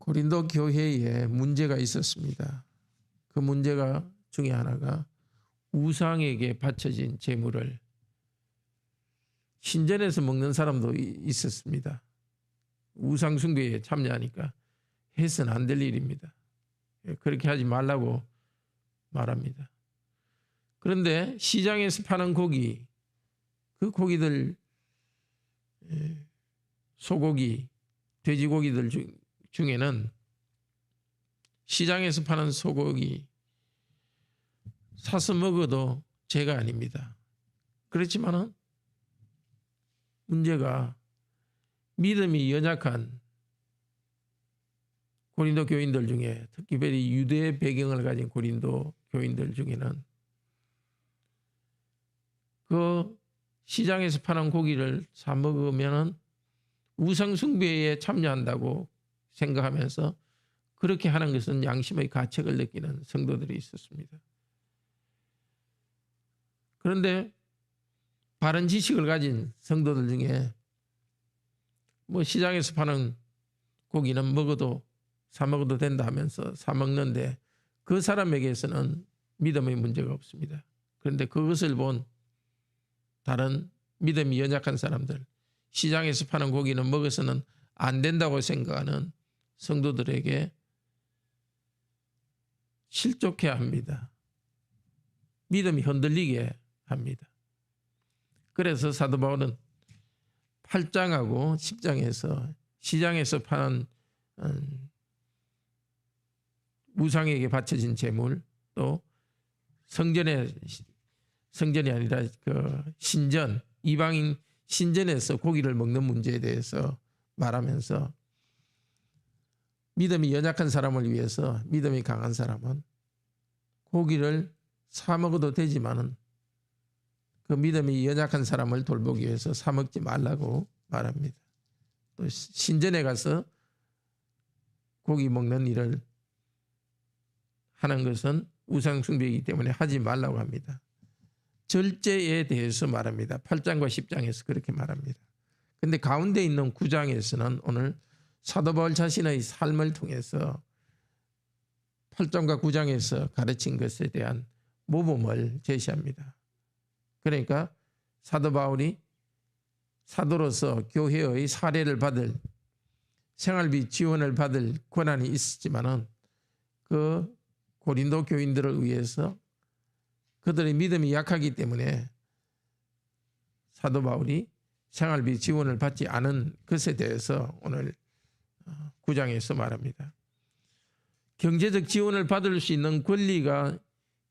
고린도 교회에 문제가 있었습니다. 그 문제가 중에 하나가 우상에게 바쳐진 제물을 신전에서 먹는 사람도 있었습니다. 우상 숭배에 참여하니까 해서는 안 될 일입니다. 그렇게 하지 말라고 말합니다. 그런데 시장에서 파는 고기, 그 고기들, 소고기, 돼지고기들 중에는 시장에서 파는 소고기 사서 먹어도 죄가 아닙니다. 그렇지만은 문제가 믿음이 연약한 고린도 교인들 중에, 특별히 유대 배경을 가진 고린도 교인들 중에는 그 시장에서 파는 고기를 사 먹으면은 우상 숭배에 참여한다고 생각하면서 그렇게 하는 것은 양심의 가책을 느끼는 성도들이 있었습니다. 그런데 바른 지식을 가진 성도들 중에 뭐 시장에서 파는 고기는 사 먹어도 된다 하면서 사 먹는데 그 사람에게서는 믿음의 문제가 없습니다. 그런데 그것을 본 다른 믿음이 연약한 사람들, 시장에서 파는 고기는 먹어서는 안 된다고 생각하는 성도들에게 실족해 합니다. 믿음이 흔들리게 합니다. 그래서 사도 바울은 8장하고 10장에서 시장에서 파는 우상에게 바쳐진 제물, 또 성전이 아니라 그 신전, 이방인 신전에서 고기를 먹는 문제에 대해서 말하면서 믿음이 연약한 사람을 위해서 믿음이 강한 사람은 고기를 사 먹어도 되지만은 그 믿음이 연약한 사람을 돌보기 위해서 사 먹지 말라고 말합니다. 또 신전에 가서 고기 먹는 일을 하는 것은 우상 숭배이기 때문에 하지 말라고 합니다. 절제에 대해서 말합니다. 8장과 10장에서 그렇게 말합니다. 그런데 가운데 있는 9장에서는 오늘 사도 바울 자신의 삶을 통해서 8장과 9장에서 가르친 것에 대한 모범을 제시합니다. 그러니까 사도 바울이 사도로서 교회의 사례를 받을, 생활비 지원을 받을 권한이 있었지만은 그 고린도 교인들을 위해서 그들의 믿음이 약하기 때문에 사도 바울이 생활비 지원을 받지 않은 것에 대해서 오늘 9장에서 말합니다. 경제적 지원을 받을 수 있는 권리가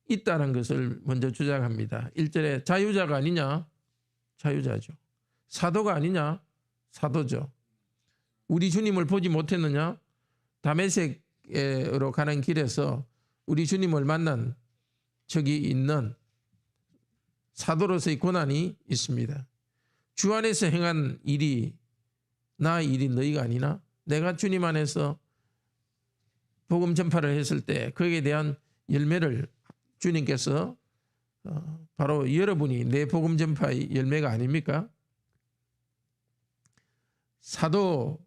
있다는 것을 먼저 주장합니다. 1절에 자유자가 아니냐? 자유자죠. 사도가 아니냐? 사도죠. 우리 주님을 보지 못했느냐? 다메섹으로 가는 길에서 우리 주님을 만난 적이 있는 사도로서의 권한이 있습니다. 주 안에서 행한 일이 나의 일이 너희가 아니나? 내가 주님 안에서 복음 전파를 했을 때 거기에 대한 열매를 주님께서 바로 여러분이 내 복음 전파의 열매가 아닙니까? 사도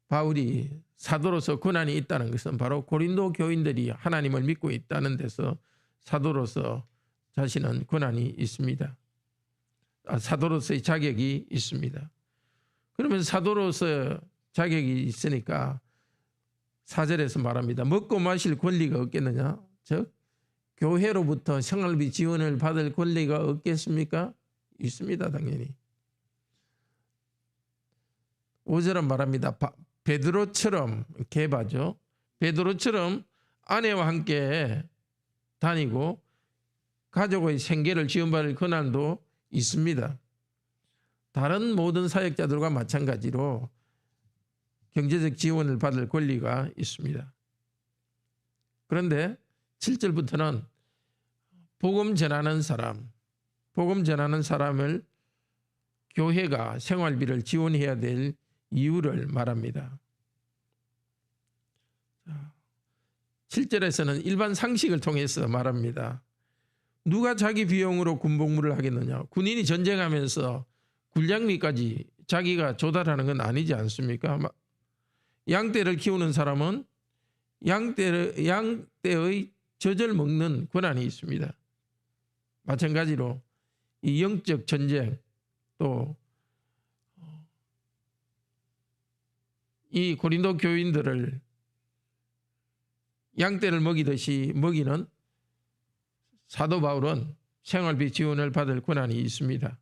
바울이 사도로서 권한이 있다는 것은 바로 고린도 교인들이 하나님을 믿고 있다는 데서 사도로서 자신은 권한이 있습니다. 사도로서의 자격이 있습니다. 그러면 사도로서 자격이 있으니까 4절에서 말합니다. 먹고 마실 권리가 없겠느냐? 즉 교회로부터 생활비 지원을 받을 권리가 없겠습니까? 있습니다. 당연히. 5절은 말합니다. 베드로처럼, 게바죠. 베드로처럼 아내와 함께 다니고 가족의 생계를 지원받을 권한도 있습니다. 다른 모든 사역자들과 마찬가지로 경제적 지원을 받을 권리가 있습니다. 그런데 7절부터는 복음 전하는 사람을 교회가 생활비를 지원해야 될 이유를 말합니다. 7절에서는 일반 상식을 통해서 말합니다. 누가 자기 비용으로 군복무를 하겠느냐? 군인이 전쟁하면서 군량미까지 자기가 조달하는 건 아니지 않습니까? 양떼를 키우는 사람은 양떼의 젖을 먹는 권한이 있습니다. 마찬가지로 이 영적 전쟁, 또 이 고린도 교인들을 양떼를 먹이듯이 먹이는 사도 바울은 생활비 지원을 받을 권한이 있습니다.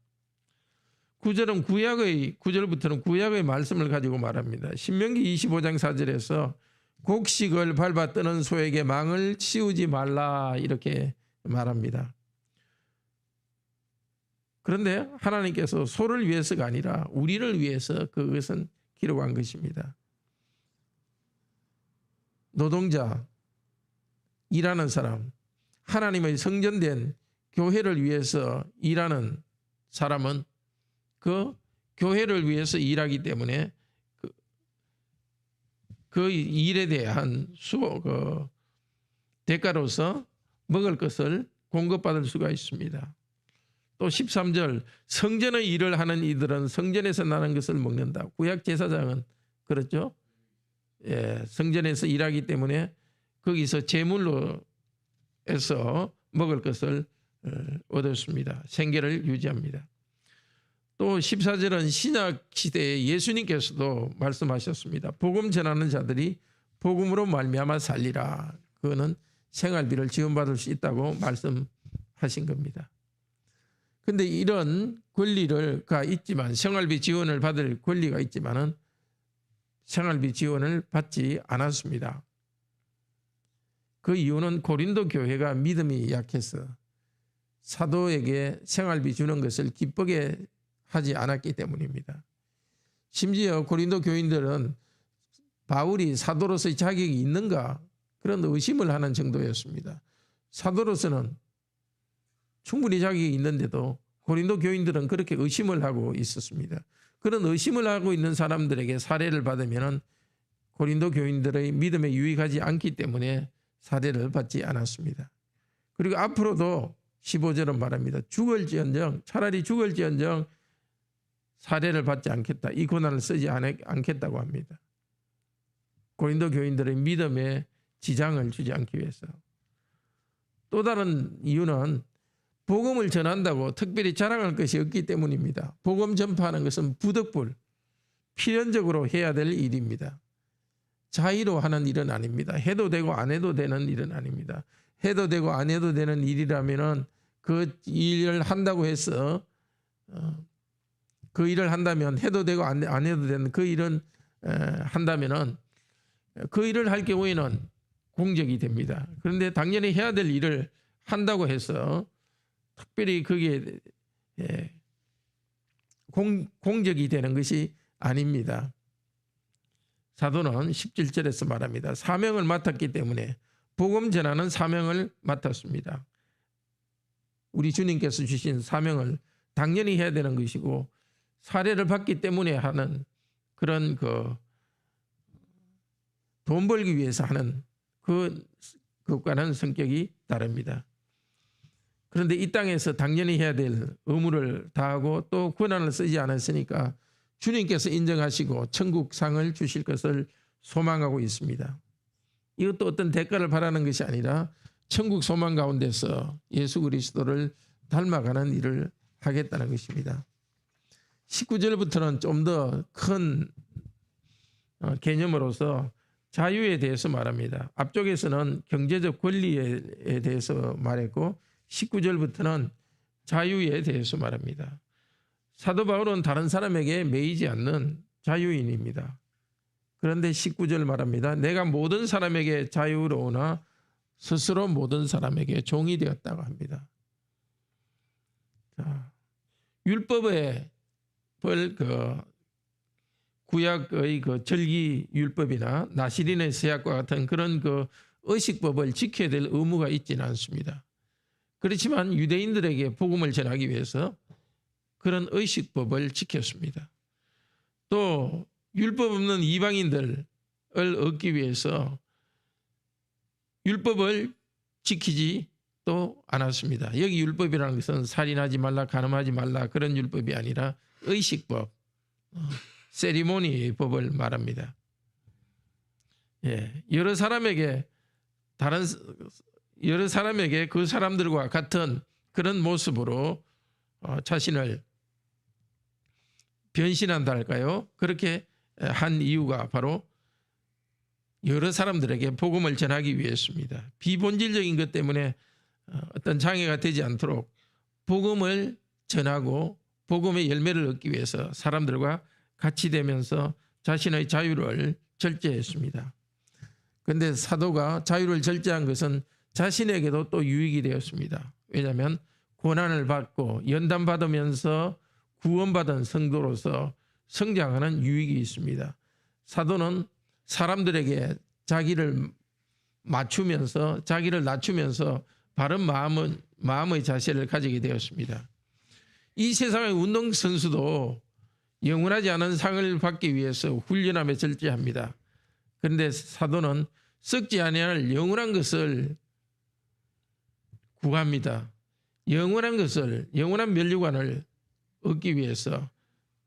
9절부터는 구약의 말씀을 가지고 말합니다. 신명기 25장 4절에서 곡식을 밟아 뜨는 소에게 망을 씌우지 말라 이렇게 말합니다. 그런데 하나님께서 소를 위해서가 아니라 우리를 위해서 그것은 기록한 것입니다. 노동자, 일하는 사람, 하나님의 성전된 교회를 위해서 일하는 사람은 그 교회를 위해서 일하기 때문에 그 일에 대한 대가로서 먹을 것을 공급받을 수가 있습니다. 또 13절 성전의 일을 하는 이들은 성전에서 나는 것을 먹는다. 구약 제사장은 그렇죠. 예, 성전에서 일하기 때문에 거기서 제물로 해서 먹을 것을 얻었습니다. 생계를 유지합니다. 또 14절은 신약 시대에 예수님께서도 말씀하셨습니다. 복음 전하는 자들이 복음으로 말미암아 살리라. 그거는 생활비를 지원받을 수 있다고 말씀하신 겁니다. 그런데 이런 권리가 있지만 생활비 지원을 받을 권리가 있지만은 생활비 지원을 받지 않았습니다. 그 이유는 고린도 교회가 믿음이 약해서 사도에게 생활비 주는 것을 기쁘게 하지 않았기 때문입니다. 심지어 고린도 교인들은 바울이 사도로서의 자격이 있는가 그런 의심을 하는 정도였습니다. 사도로서는 충분히 자격이 있는데도 고린도 교인들은 그렇게 의심을 하고 있었습니다. 그런 의심을 하고 있는 사람들에게 사례를 받으면 고린도 교인들의 믿음에 유익하지 않기 때문에 사례를 받지 않았습니다. 그리고 앞으로도 15절은 말합니다. 차라리 죽을지언정 사례를 받지 않겠다. 이 고난을 쓰지 않겠다고 합니다. 고린도 교인들의 믿음에 지장을 주지 않기 위해서. 또 다른 이유는 복음을 전한다고 특별히 자랑할 것이 없기 때문입니다. 복음 전파하는 것은 부득불, 필연적으로 해야 될 일입니다. 자의로 하는 일은 아닙니다. 해도 되고 안 해도 되는 일은 아닙니다. 해도 되고 안 해도 되는 일이라면은 그 일을 한다고 해서 그 일을 한다면 해도 되고 안 해도 되는 그 일은 한다면은 그 일을 할 경우에는 공적이 됩니다. 그런데 당연히 해야 될 일을 한다고 해서 특별히 그게 공적이 되는 것이 아닙니다. 사도는 17절에서 말합니다. 사명을 맡았기 때문에 복음 전하는 사명을 맡았습니다. 우리 주님께서 주신 사명을 당연히 해야 되는 것이고 사례를 받기 때문에 하는 그런 돈 벌기 위해서 하는 그것과는 성격이 다릅니다. 그런데 이 땅에서 당연히 해야 될 의무를 다하고 또 권한을 쓰지 않았으니까 주님께서 인정하시고 천국상을 주실 것을 소망하고 있습니다. 이것도 어떤 대가를 바라는 것이 아니라 천국 소망 가운데서 예수 그리스도를 닮아가는 일을 하겠다는 것입니다. 19절부터는 좀 더 큰 개념으로서 자유에 대해서 말합니다. 앞쪽에서는 경제적 권리에 대해서 말했고 19절부터는 자유에 대해서 말합니다. 사도 바울은 다른 사람에게 매이지 않는 자유인입니다. 그런데 19절 말합니다. 내가 모든 사람에게 자유로우나 스스로 모든 사람에게 종이 되었다고 합니다. 자, 율법의 구약의 절기 율법이나 나시린의 세약과 같은 그런 의식법을 지켜야 될 의무가 있지는 않습니다. 그렇지만 유대인들에게 복음을 전하기 위해서 그런 의식법을 지켰습니다. 또 율법 없는 이방인들을 얻기 위해서 율법을 지키지 또 않았습니다. 여기 율법이라는 것은 살인하지 말라, 간음하지 말라 그런 율법이 아니라 의식법, 세리모니 법을 말합니다. 여러 사람에게 그 사람들과 같은 그런 모습으로 자신을 변신한다 할까요? 그렇게 한 이유가 바로 여러 사람들에게 복음을 전하기 위해서입니다. 비본질적인 것 때문에 어떤 장애가 되지 않도록 복음을 전하고 복음의 열매를 얻기 위해서 사람들과 같이 되면서 자신의 자유를 절제했습니다. 그런데 사도가 자유를 절제한 것은 자신에게도 또 유익이 되었습니다. 왜냐하면 고난을 받고 연단받으면서 구원받은 성도로서 성장하는 유익이 있습니다. 사도는 사람들에게 자기를 맞추면서 자기를 낮추면서 바른 마음의 자세를 가지게 되었습니다. 이 세상의 운동선수도 영원하지 않은 상을 받기 위해서 훈련하며 절제합니다. 그런데 사도는 썩지 아니할 영원한 것을 구합니다. 영원한 면류관을 얻기 위해서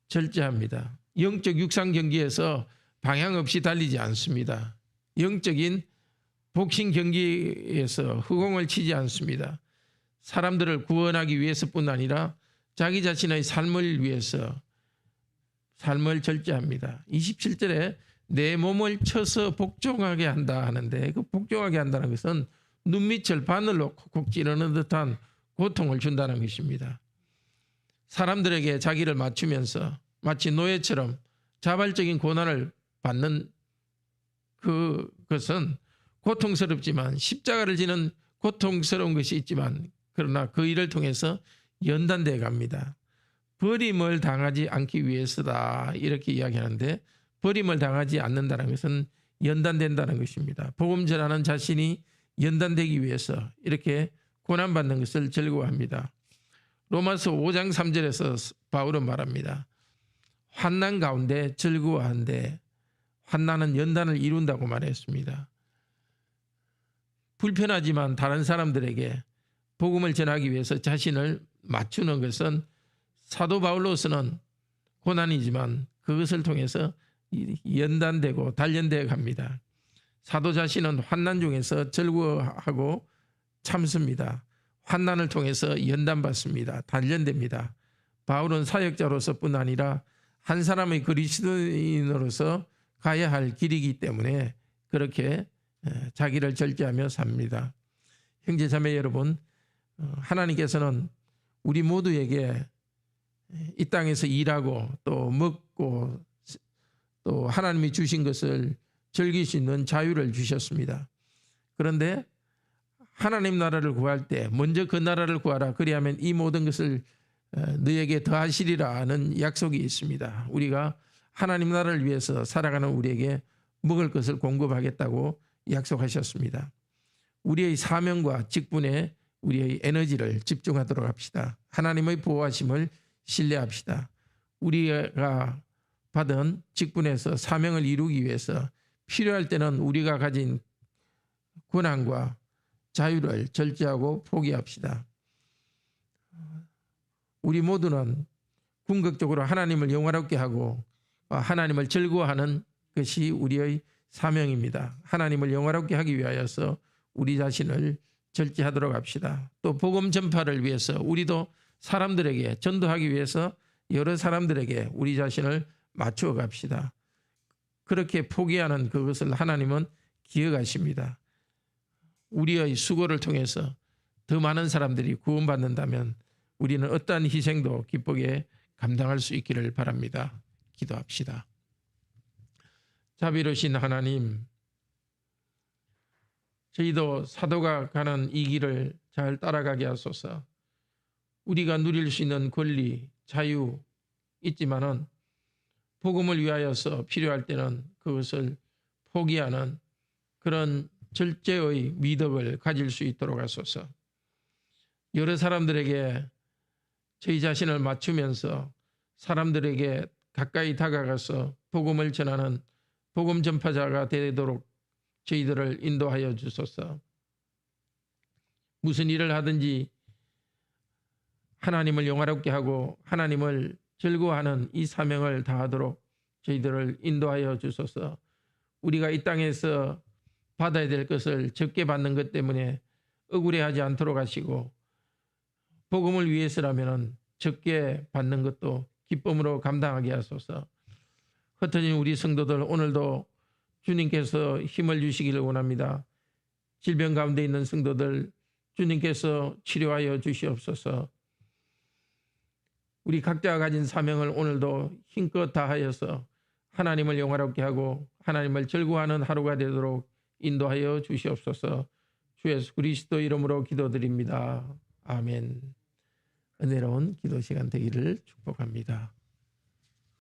절제합니다. 영적 육상 경기에서 방향 없이 달리지 않습니다. 영적인 복싱 경기에서 허공을 치지 않습니다. 사람들을 구원하기 위해서뿐 아니라 자기 자신의 삶을 위해서 삶을 절제합니다. 27절에 내 몸을 쳐서 복종하게 한다 하는데 그 복종하게 한다는 것은 눈밑을 바늘로 콕콕 찌르는 듯한 고통을 준다는 것입니다. 사람들에게 자기를 맞추면서 마치 노예처럼 자발적인 고난을 받는 그것은 고통스럽지만 십자가를 지는 고통스러운 것이 있지만 그러나 그 일을 통해서 연단돼 갑니다. 버림을 당하지 않기 위해서다 이렇게 이야기하는데 버림을 당하지 않는다는 것은 연단된다는 것입니다. 복음 전하는 자신이 연단되기 위해서 이렇게 고난받는 것을 즐거워합니다. 로마서 5장 3절에서 바울은 말합니다. 환난 가운데 즐거워한데 환난은 연단을 이룬다고 말했습니다. 불편하지만 다른 사람들에게 복음을 전하기 위해서 자신을 맞추는 것은 사도 바울로서는 고난이지만 그것을 통해서 연단되고 단련되어 갑니다. 사도 자신은 환난 중에서 즐거워하고 참습니다. 환난을 통해서 연단받습니다. 단련됩니다. 바울은 사역자로서뿐 아니라 한 사람의 그리스도인으로서 가야 할 길이기 때문에 그렇게 자기를 절제하며 삽니다. 형제 자매 여러분, 하나님께서는 우리 모두에게 이 땅에서 일하고 또 먹고 또 하나님이 주신 것을 즐길 수 있는 자유를 주셨습니다. 그런데 하나님 나라를 구할 때 먼저 그 나라를 구하라. 그리하면 이 모든 것을 너에게 더하시리라는 약속이 있습니다. 우리가 하나님 나라를 위해서 살아가는 우리에게 먹을 것을 공급하겠다고 약속하셨습니다. 우리의 사명과 직분에 우리의 에너지를 집중하도록 합시다. 하나님의 보호하심을 신뢰합시다. 우리가 받은 직분에서 사명을 이루기 위해서 필요할 때는 우리가 가진 권한과 자유를 절제하고 포기합시다. 우리 모두는 궁극적으로 하나님을 영화롭게 하고 하나님을 즐거워하는 것이 우리의 사명입니다. 하나님을 영화롭게 하기 위하여서 우리 자신을 절제하도록 합시다. 또 복음 전파를 위해서 우리도 사람들에게 전도하기 위해서 여러 사람들에게 우리 자신을 맞추어 갑시다. 그렇게 포기하는 그것을 하나님은 기억하십니다. 우리의 수고를 통해서 더 많은 사람들이 구원받는다면 우리는 어떠한 희생도 기쁘게 감당할 수 있기를 바랍니다. 기도합시다. 자비로우신 하나님, 저희도 사도가 가는 이 길을 잘 따라가게 하소서. 우리가 누릴 수 있는 권리, 자유 있지만은 복음을 위하여서 필요할 때는 그것을 포기하는 그런 절제의 미덕을 가질 수 있도록 하소서. 여러 사람들에게 저희 자신을 맞추면서 사람들에게 가까이 다가가서 복음을 전하는 복음 전파자가 되도록 저희들을 인도하여 주소서. 무슨 일을 하든지 하나님을 영화롭게 하고 하나님을 즐거워하는 이 사명을 다하도록 저희들을 인도하여 주소서. 우리가 이 땅에서 받아야 될 것을 적게 받는 것 때문에 억울해하지 않도록 하시고, 복음을 위해서라면 적게 받는 것도 기쁨으로 감당하게 하소서. 흩어진 우리 성도들 오늘도 주님께서 힘을 주시기를 원합니다. 질병 가운데 있는 성도들 주님께서 치료하여 주시옵소서. 우리 각자가 가진 사명을 오늘도 힘껏 다하여서 하나님을 영화롭게 하고 하나님을 즐거워하는 하루가 되도록 인도하여 주시옵소서. 주 예수 그리스도 이름으로 기도드립니다. 아멘. 은혜로운 기도 시간 되기를 축복합니다.